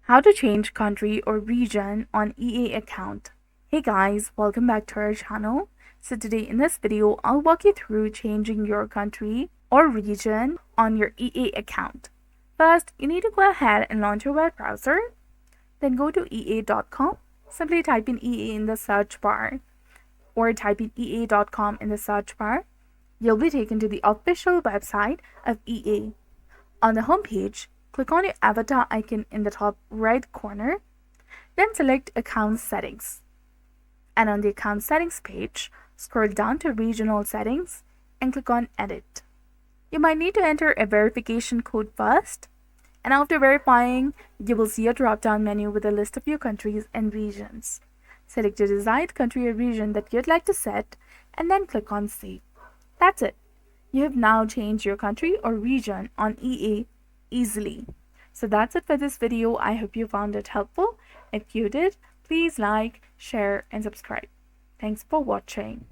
How to change country or region on EA account. Hey guys, welcome back to our channel. So today in this video, I'll walk you through changing your country or region on your EA account. First, you need to go ahead and launch your web browser. Then go to ea.com. Simply type in EA in the search bar or type in ea.com in the search bar. You'll be taken to the official website of EA. On the home page, click on your avatar icon in the top right corner, then select Account Settings. And on the Account Settings page, scroll down to Regional Settings and click on Edit. You might need to enter a verification code first, and after verifying, you will see a drop-down menu with a list of your countries and regions. Select your desired country or region that you'd like to set, and then click on Save. That's it. You have now changed your country or region on EA easily. So that's it for this video. I hope you found it helpful. If you did, please like, share, and subscribe. Thanks for watching.